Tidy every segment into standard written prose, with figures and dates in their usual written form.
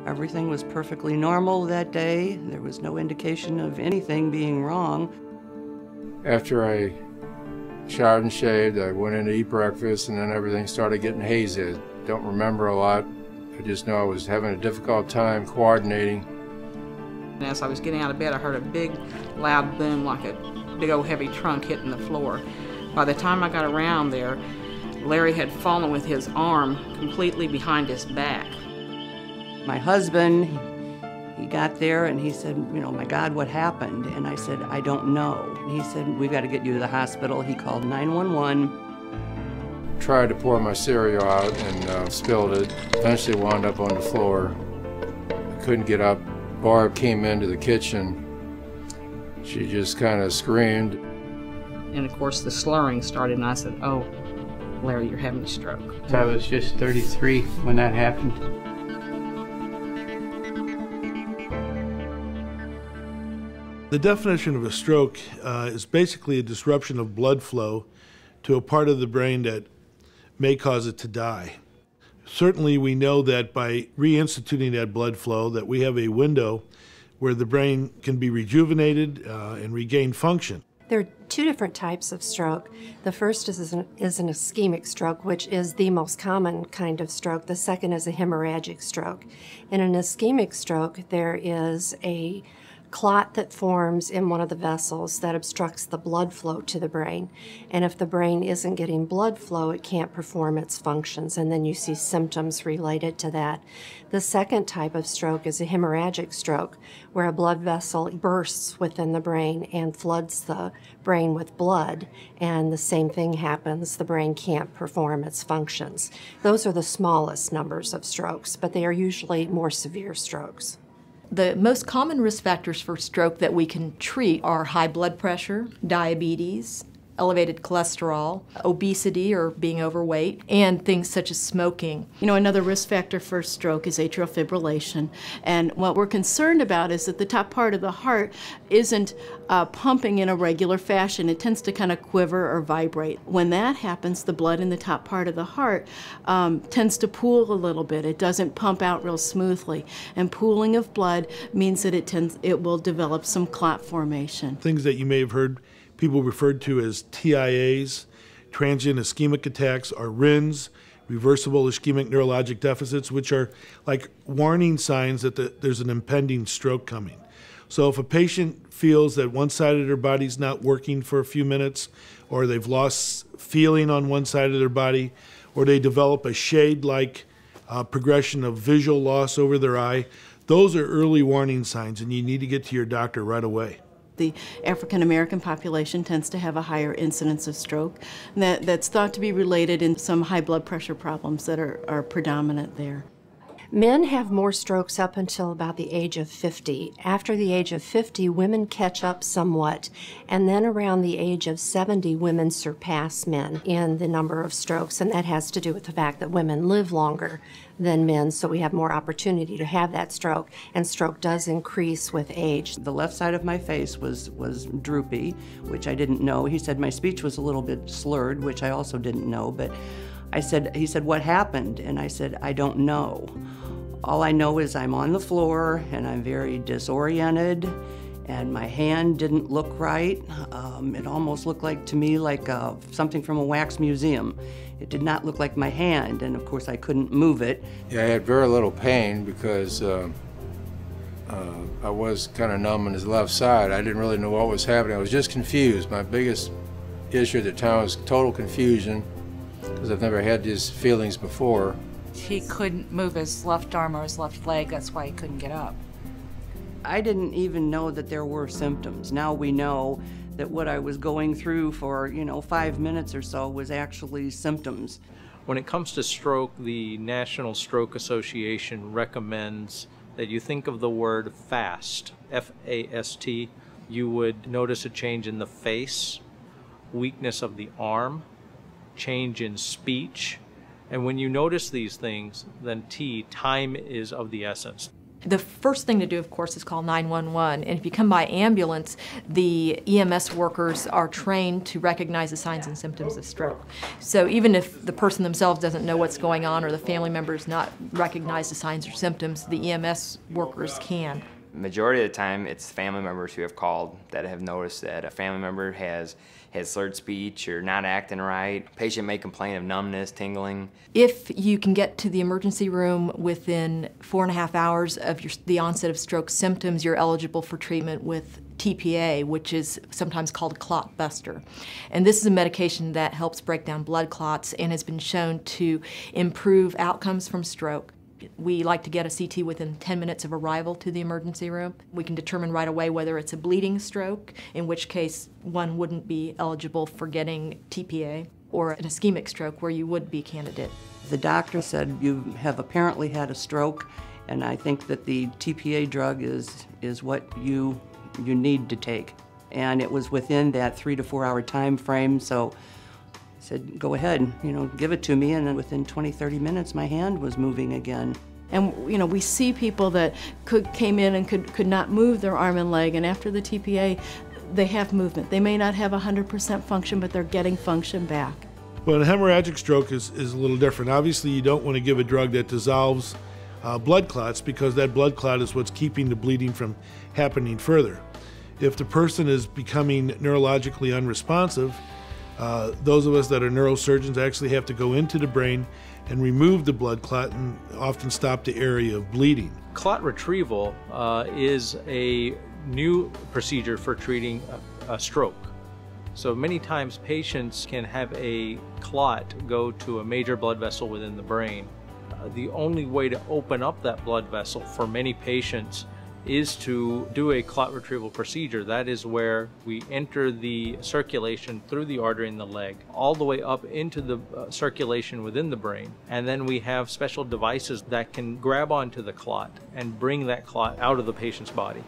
Everything was perfectly normal that day. There was no indication of anything being wrong. After I showered and shaved, I went in to eat breakfast, and then everything started getting hazy. I don't remember a lot. I just know I was having a difficult time coordinating. And as I was getting out of bed, I heard a big, loud boom like a big old heavy trunk hitting the floor. By the time I got around there, Larry had fallen with his arm completely behind his back. My husband, he got there and he said, my God, what happened? And I said, I don't know. And he said, we've got to get you to the hospital. He called 911. Tried to pour my cereal out and spilled it. Eventually wound up on the floor. I couldn't get up. Barb came into the kitchen. She just kind of screamed. And of course the slurring started, and I said, oh, Larry, you're having a stroke. I was just 33 when that happened. The definition of a stroke is basically a disruption of blood flow to a part of the brain that may cause it to die. Certainly we know that by reinstituting that blood flow that we have a window where the brain can be rejuvenated and regain function. There are two different types of stroke. The first is an ischemic stroke, which is the most common kind of stroke. The second is a hemorrhagic stroke. In an ischemic stroke, there is a clot that forms in one of the vessels that obstructs the blood flow to the brain. And if the brain isn't getting blood flow, it can't perform its functions, and then you see symptoms related to that. The second type of stroke is a hemorrhagic stroke, where a blood vessel bursts within the brain and floods the brain with blood, and the same thing happens. The brain can't perform its functions. Those are the smallest numbers of strokes, but they are usually more severe strokes. The most common risk factors for stroke that we can treat are high blood pressure, diabetes, elevated cholesterol, obesity or being overweight, and things such as smoking. Another risk factor for stroke is atrial fibrillation. And what we're concerned about is that the top part of the heart isn't pumping in a regular fashion. It tends to kind of quiver or vibrate. When that happens, the blood in the top part of the heart tends to pool a little bit. It doesn't pump out real smoothly. And pooling of blood means that it will develop some clot formation. Things that you may have heard people referred to as TIAs, transient ischemic attacks, or RINs, reversible ischemic neurologic deficits, which are like warning signs that there's an impending stroke coming. So if a patient feels that one side of their body's not working for a few minutes, or they've lost feeling on one side of their body, or they develop a shade-like progression of visual loss over their eye, those are early warning signs, and you need to get to your doctor right away. The African American population tends to have a higher incidence of stroke. That's thought to be related in some high blood pressure problems that are predominant there. Men have more strokes up until about the age of 50. After the age of 50, women catch up somewhat, and then around the age of 70, women surpass men in the number of strokes, and that has to do with the fact that women live longer than men, so we have more opportunity to have that stroke, and stroke does increase with age. The left side of my face was droopy, which I didn't know. He said my speech was a little bit slurred, which I also didn't know, but he said, what happened? And I said, I don't know. All I know is I'm on the floor and I'm very disoriented, and my hand didn't look right. It almost looked like to me like something from a wax museum. It did not look like my hand, and of course I couldn't move it. Yeah, I had very little pain because I was kind of numb on his left side. I didn't really know what was happening. I was just confused. My biggest issue at the time was total confusion, because I've never had these feelings before. He couldn't move his left arm or his left leg, that's why he couldn't get up. I didn't even know that there were symptoms. Now we know that what I was going through for, 5 minutes or so was actually symptoms. When it comes to stroke, the National Stroke Association recommends that you think of the word FAST, F-A-S-T. You would notice a change in the face, weakness of the arm, change in speech, and when you notice these things, then time is of the essence. The first thing to do, of course, is call 911. And if you come by ambulance, the EMS workers are trained to recognize the signs and symptoms of stroke. So even if the person themselves doesn't know what's going on or the family member has not recognized the signs or symptoms, the EMS workers can. Majority of the time, it's family members who have called that have noticed that a family member has slurred speech or not acting right. Patient may complain of numbness, tingling. If you can get to the emergency room within 4.5 hours of the onset of stroke symptoms, you're eligible for treatment with TPA, which is sometimes called a clot buster. And this is a medication that helps break down blood clots and has been shown to improve outcomes from stroke. We like to get a CT within 10 minutes of arrival to the emergency room. We can determine right away whether it's a bleeding stroke, in which case one wouldn't be eligible for getting TPA, or an ischemic stroke where you would be candidate. The doctor said, you have apparently had a stroke, and I think that the TPA drug is what you need to take. And it was within that 3 to 4 hour time frame, so I said, go ahead, give it to me, and then within 20, 30 minutes, my hand was moving again. And we see people that came in and could not move their arm and leg, and after the TPA, they have movement. They may not have 100% function, but they're getting function back. Well, a hemorrhagic stroke is a little different. Obviously, you don't want to give a drug that dissolves blood clots, because that blood clot is what's keeping the bleeding from happening further. If the person is becoming neurologically unresponsive, those of us that are neurosurgeons actually have to go into the brain and remove the blood clot and often stop the area of bleeding. Clot retrieval is a new procedure for treating a stroke. So many times patients can have a clot go to a major blood vessel within the brain. The only way to open up that blood vessel for many patients is to do a clot retrieval procedure. That is where we enter the circulation through the artery in the leg, all the way up into the circulation within the brain. And then we have special devices that can grab onto the clot and bring that clot out of the patient's body.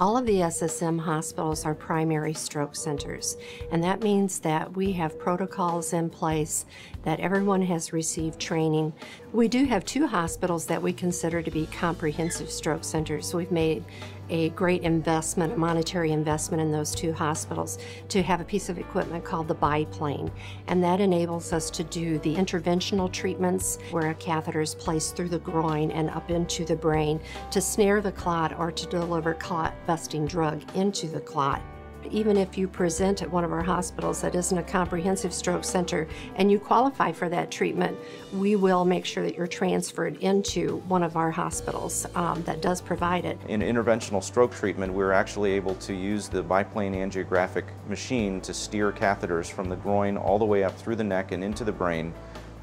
All of the SSM hospitals are primary stroke centers, and that means that we have protocols in place, that everyone has received training. We do have 2 hospitals that we consider to be comprehensive stroke centers. We've made a great investment, a monetary investment in those 2 hospitals to have a piece of equipment called the biplane, and that enables us to do the interventional treatments where a catheter is placed through the groin and up into the brain to snare the clot or to deliver clot-busting drug into the clot. Even if you present at one of our hospitals that isn't a comprehensive stroke center and you qualify for that treatment, we will make sure that you're transferred into one of our hospitals that does provide it. In interventional stroke treatment, we're actually able to use the biplane angiographic machine to steer catheters from the groin all the way up through the neck and into the brain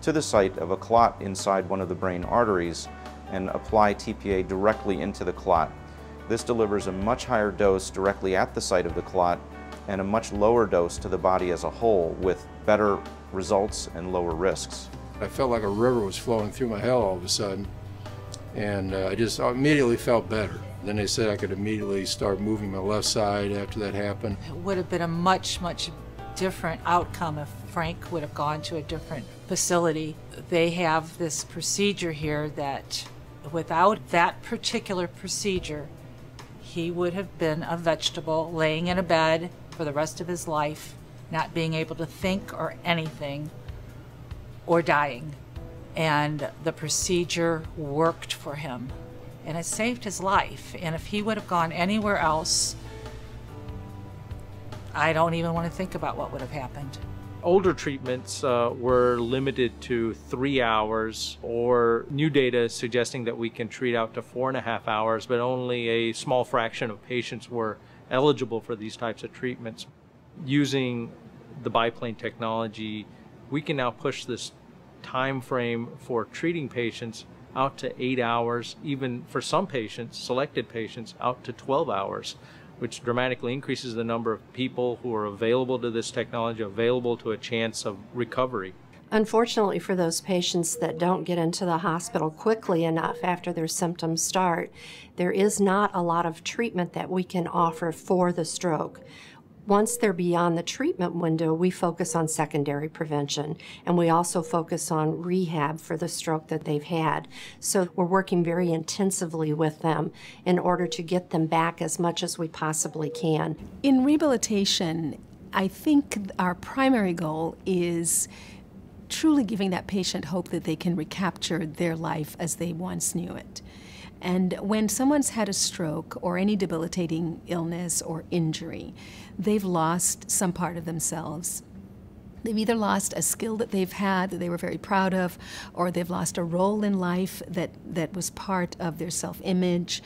to the site of a clot inside one of the brain arteries and apply TPA directly into the clot. This delivers a much higher dose directly at the site of the clot and a much lower dose to the body as a whole, with better results and lower risks. I felt like a river was flowing through my head all of a sudden, and I just immediately felt better. Then they said I could immediately start moving my left side after that happened. It would have been a much, much different outcome if Frank would have gone to a different facility. They have this procedure here that without that particular procedure, he would have been a vegetable laying in a bed for the rest of his life, not being able to think or anything, or dying. And the procedure worked for him, and it saved his life. And if he would have gone anywhere else, I don't even want to think about what would have happened. Older treatments were limited to 3 hours, or new data suggesting that we can treat out to 4.5 hours, but only a small fraction of patients were eligible for these types of treatments. Using the biplane technology, we can now push this time frame for treating patients out to 8 hours, even for some patients, selected patients, out to 12 hours. Which dramatically increases the number of people who are available to this technology, available to a chance of recovery. Unfortunately, for those patients that don't get into the hospital quickly enough after their symptoms start, there is not a lot of treatment that we can offer for the stroke. Once they're beyond the treatment window, we focus on secondary prevention, and we also focus on rehab for the stroke that they've had. So we're working very intensively with them in order to get them back as much as we possibly can. In rehabilitation, I think our primary goal is truly giving that patient hope that they can recapture their life as they once knew it. And when someone's had a stroke or any debilitating illness or injury, they've lost some part of themselves. They've either lost a skill that they've had that they were very proud of, or they've lost a role in life that was part of their self-image.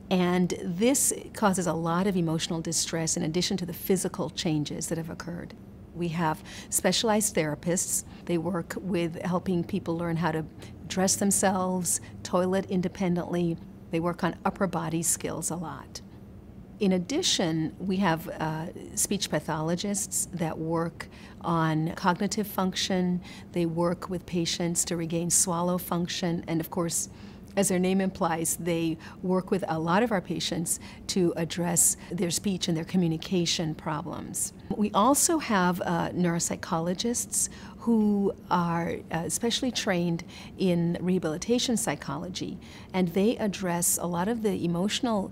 And this causes a lot of emotional distress in addition to the physical changes that have occurred. We have specialized therapists. They work with helping people learn how to dress themselves, toilet independently. They work on upper body skills a lot. In addition, we have speech pathologists that work on cognitive function. They work with patients to regain swallow function, and of course, as their name implies, they work with a lot of our patients to address their speech and their communication problems. We also have neuropsychologists who are especially trained in rehabilitation psychology, and they address a lot of the emotional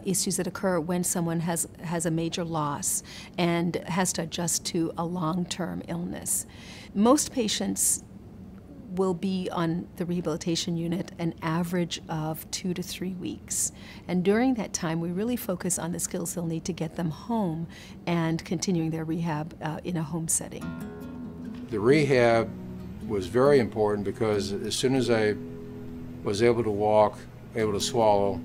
issues that occur when someone has a major loss and has to adjust to a long-term illness. Most patients will be on the rehabilitation unit an average of 2 to 3 weeks. And during that time, we really focus on the skills they'll need to get them home and continuing their rehab in a home setting. The rehab was very important because as soon as I was able to walk, able to swallow,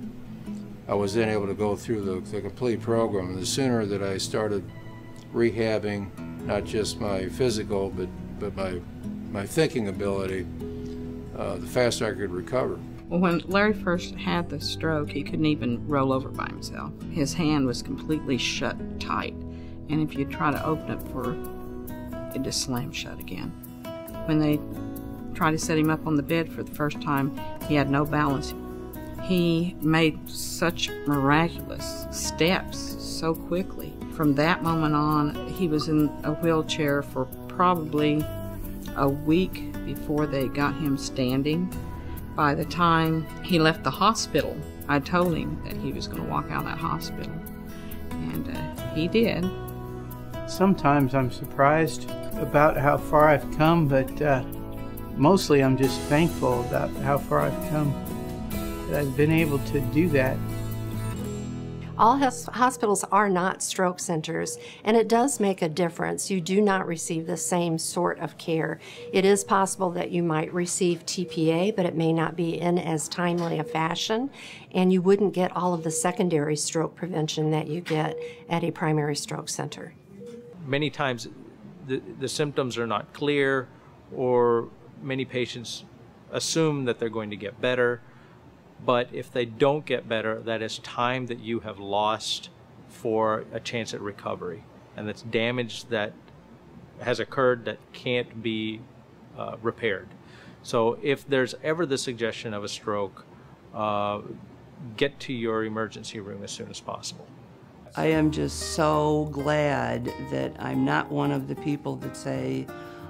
I was then able to go through the complete program. And the sooner that I started rehabbing, not just my physical, but my thinking ability, the faster I could recover. Well, when Larry first had the stroke, he couldn't even roll over by himself. His hand was completely shut tight, and if you try to open it it just slammed shut again. When they tried to set him up on the bed for the first time, he had no balance. He made such miraculous steps so quickly. From that moment on, he was in a wheelchair for probably a week before they got him standing. By the time he left the hospital, I told him that he was going to walk out of that hospital, and he did. Sometimes I'm surprised about how far I've come, but mostly I'm just thankful about how far I've come, that I've been able to do that. All hospitals are not stroke centers, and it does make a difference. You do not receive the same sort of care. It is possible that you might receive TPA, but it may not be in as timely a fashion, and you wouldn't get all of the secondary stroke prevention that you get at a primary stroke center. Many times the symptoms are not clear, or many patients assume that they're going to get better. But if they don't get better, that is time that you have lost for a chance at recovery. And that's damage that has occurred that can't be repaired. So if there's ever the suggestion of a stroke, get to your emergency room as soon as possible. I am just so glad that I'm not one of the people that say,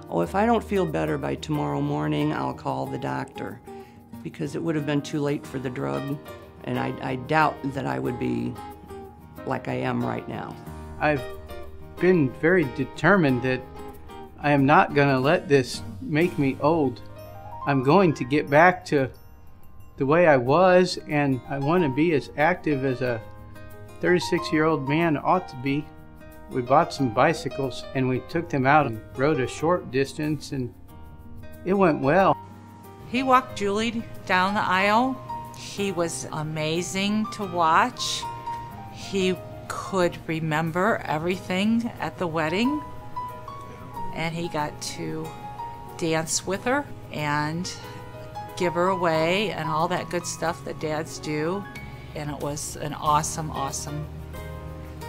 oh, if I don't feel better by tomorrow morning, I'll call the doctor. Because it would have been too late for the drug, and I doubt that I would be like I am right now. I've been very determined that I am not going to let this make me old. I'm going to get back to the way I was, and I want to be as active as a 36-year-old man ought to be. We bought some bicycles, and we took them out and rode a short distance, and it went well. He walked Julie down the aisle. He was amazing to watch. He could remember everything at the wedding, and he got to dance with her and give her away and all that good stuff that dads do, and it was an awesome, awesome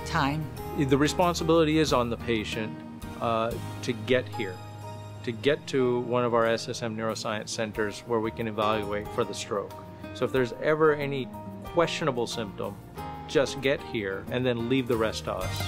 time. The responsibility is on the patient to get here, to get to one of our SSM Neuroscience centers where we can evaluate for the stroke. So if there's ever any questionable symptom, just get here and then leave the rest to us.